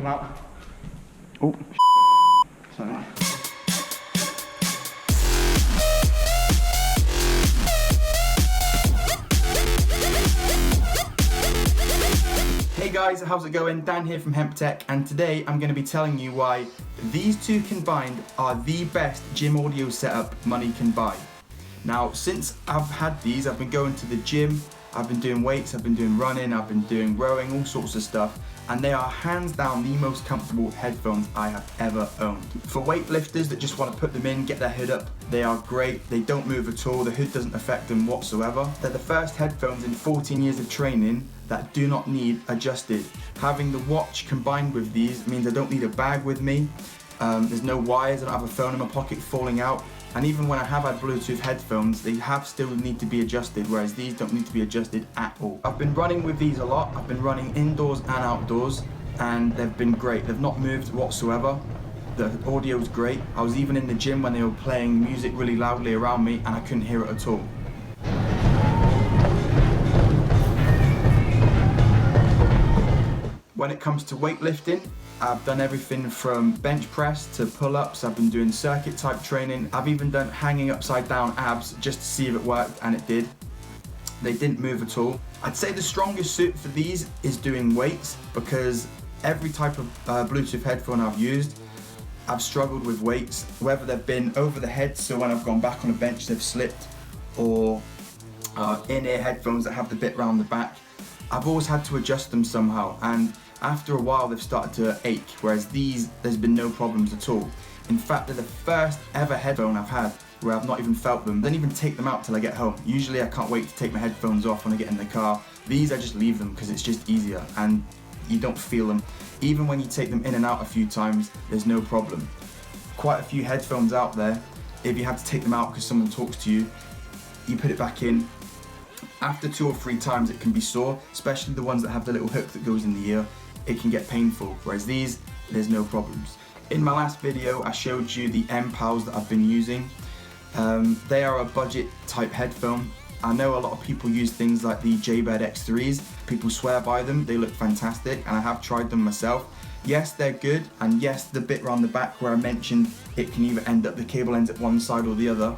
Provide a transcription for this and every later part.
out. Oh, sorry. Hey guys, how's it going? Dan here from HempTech, and today I'm going to be telling you why these two combined are the best gym audio setup money can buy. Now, since I've had these, I've been going to the gym, I've been doing weights, I've been doing running, I've been doing rowing, all sorts of stuff, and they are hands down the most comfortable headphones I have ever owned. For weightlifters that just want to put them in, get their hood up, they are great. They don't move at all, the hood doesn't affect them whatsoever. They're the first headphones in 14 years of training that do not need adjusted. Having the watch combined with these means I don't need a bag with me. There's no wires, I don't have a phone in my pocket falling out. And even when I have had Bluetooth headphones, they still need to be adjusted, whereas these don't need to be adjusted at all. I've been running with these a lot. I've been running indoors and outdoors, and they've been great. They've not moved whatsoever. The audio's great. I was even in the gym when they were playing music really loudly around me, and I couldn't hear it at all. When it comes to weightlifting, I've done everything from bench press to pull-ups. I've been doing circuit type training. I've even done hanging upside down abs just to see if it worked, and it did. They didn't move at all. I'd say the strongest suit for these is doing weights, because every type of Bluetooth headphone I've used, I've struggled with weights, whether they've been over the head, so when I've gone back on a bench they've slipped, or in-ear headphones that have the bit round the back. I've always had to adjust them somehow, and after a while they've started to ache, whereas these, there's been no problems at all. In fact, they're the first ever headphone I've had where I've not even felt them. I don't even take them out till I get home. Usually I can't wait to take my headphones off when I get in the car. These I just leave them because it's just easier and you don't feel them. Even when you take them in and out a few times, there's no problem. Quite a few headphones out there, if you have to take them out because someone talks to you, you put it back in. After 2 or 3 times it can be sore, especially the ones that have the little hook that goes in the ear. It can get painful, whereas these, there's no problems. In my last video, I showed you the Airpods that I've been using. They are a budget type headphone. I know a lot of people use things like the Jaybird X3s. People swear by them, they look fantastic, and I have tried them myself. Yes, they're good, and yes, the bit around the back where I mentioned it can either end up, the cable ends at one side or the other.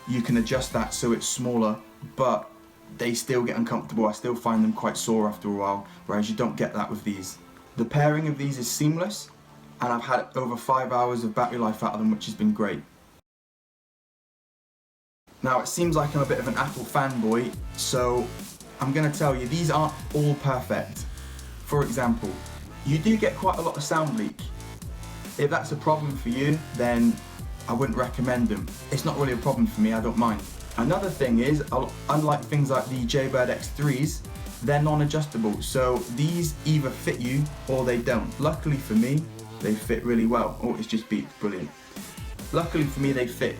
You can adjust that so it's smaller, but they still get uncomfortable. I still find them quite sore after a while, whereas you don't get that with these. The pairing of these is seamless, and I've had over 5 hours of battery life out of them, which has been great. Now, it seems like I'm a bit of an Apple fanboy, so I'm going to tell you, these aren't all perfect. For example, you do get quite a lot of sound leak. If that's a problem for you, then I wouldn't recommend them. It's not really a problem for me, I don't mind. Another thing is, unlike things like the Jaybird X3s, they're non-adjustable, so these either fit you or they don't. Luckily for me, they fit really well. Oh, it's just beeped, brilliant. Luckily for me, they fit,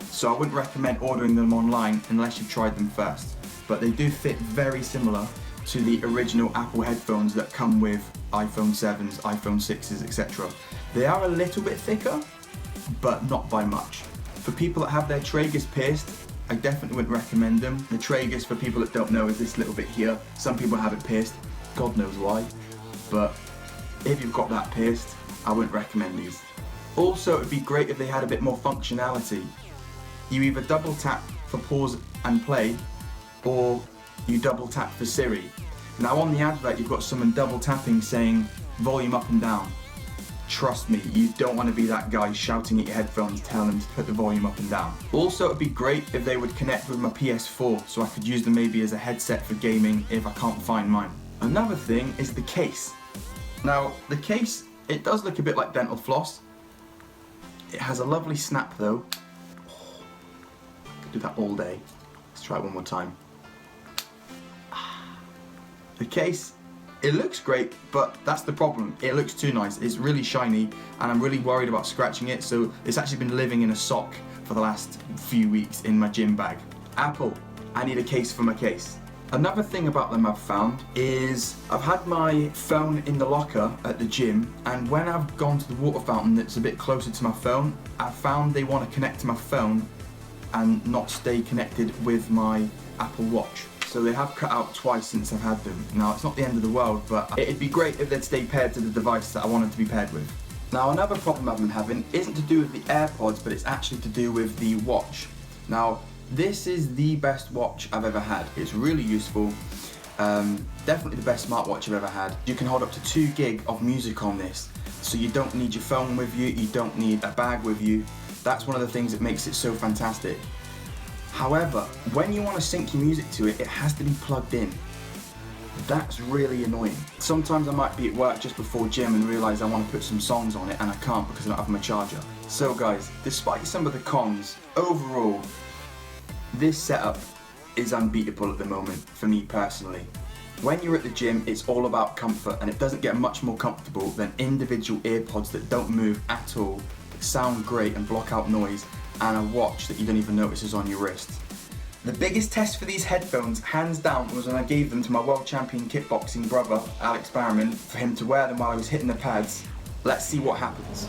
so I wouldn't recommend ordering them online unless you've tried them first. But they do fit very similar to the original Apple headphones that come with iPhone 7s, iPhone 6s, etc. They are a little bit thicker, but not by much. For people that have their tragus pierced, I definitely wouldn't recommend them. The tragus, for people that don't know, is this little bit here. Some people have it pierced, God knows why. But if you've got that pierced, I wouldn't recommend these. Also, it'd be great if they had a bit more functionality. You either double tap for pause and play, or you double tap for Siri. Now on the advert, you've got someone double tapping saying volume up and down. Trust me, you don't want to be that guy shouting at your headphones telling them to put the volume up and down. Also, it'd be great if they would connect with my PS4 so I could use them maybe as a headset for gaming if I can't find mine. Another thing is the case. Now, the case, it does look a bit like dental floss. It has a lovely snap though. Oh, I could do that all day. Let's try it one more time. The case, it looks great, but that's the problem. It looks too nice. It's really shiny, and I'm really worried about scratching it, so it's actually been living in a sock for the last few weeks in my gym bag. Apple, I need a case for my case. Another thing about them I've found is I've had my phone in the locker at the gym, and when I've gone to the water fountain that's a bit closer to my phone, I've found they want to connect to my phone and not stay connected with my Apple Watch. so they have cut out twice since I've had them. Now, it's not the end of the world, but it'd be great if they'd stay paired to the device that I wanted to be paired with. Now, another problem I've been having isn't to do with the AirPods, but it's actually to do with the watch. Now, this is the best watch I've ever had. It's really useful. Definitely the best smartwatch I've ever had. You can hold up to 2 gig of music on this, so you don't need your phone with you, you don't need a bag with you. That's one of the things that makes it so fantastic. However, when you want to sync your music to it, it has to be plugged in. That's really annoying. Sometimes I might be at work just before gym and realise I want to put some songs on it and I can't because I don't have my charger. So guys, despite some of the cons, overall, this setup is unbeatable at the moment for me personally. When you're at the gym, it's all about comfort, and it doesn't get much more comfortable than individual earpods that don't move at all, that sound great and block out noise, and a watch that you don't even notice is on your wrist. The biggest test for these headphones, hands down, was when I gave them to my world champion kickboxing brother, Alex Barrowman, for him to wear them while I was hitting the pads. Let's see what happens.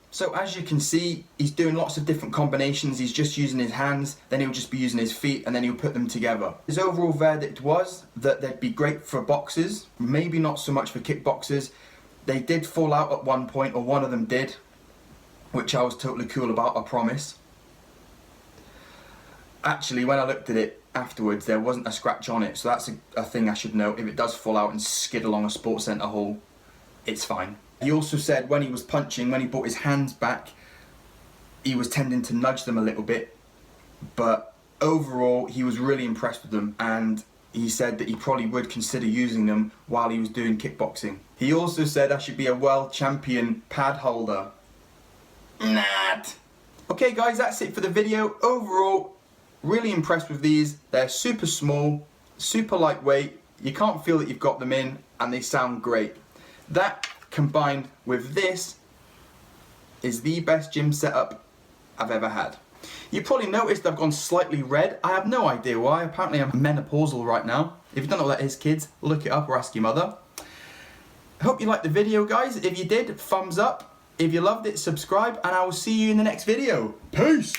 So as you can see, he's doing lots of different combinations. He's just using his hands, then he'll just be using his feet, and then he'll put them together. His overall verdict was that they'd be great for boxers, maybe not so much for kickboxers. They did fall out at one point, or one of them did, which I was totally cool about, I promise. Actually, when I looked at it afterwards, there wasn't a scratch on it, so that's a thing I should note. If it does fall out and skid along a sports centre hall, it's fine. He also said when he was punching, when he brought his hands back, he was tending to nudge them a little bit, but overall he was really impressed with them, and he said that he probably would consider using them while he was doing kickboxing. He also said I should be a world champion pad holder. Nah. Okay guys, that's it for the video. Overall, really impressed with these. They're super small, super lightweight, you can't feel that you've got them in, and they sound great. That combined with this is the best gym setup I've ever had. You probably noticed I've gone slightly red. I have no idea why. Apparently I'm menopausal right now. If you don't know what that is, kids, look it up or ask your mother. I hope you liked the video, guys. If you did, thumbs up. If you loved it, subscribe, and I will see you in the next video. Peace!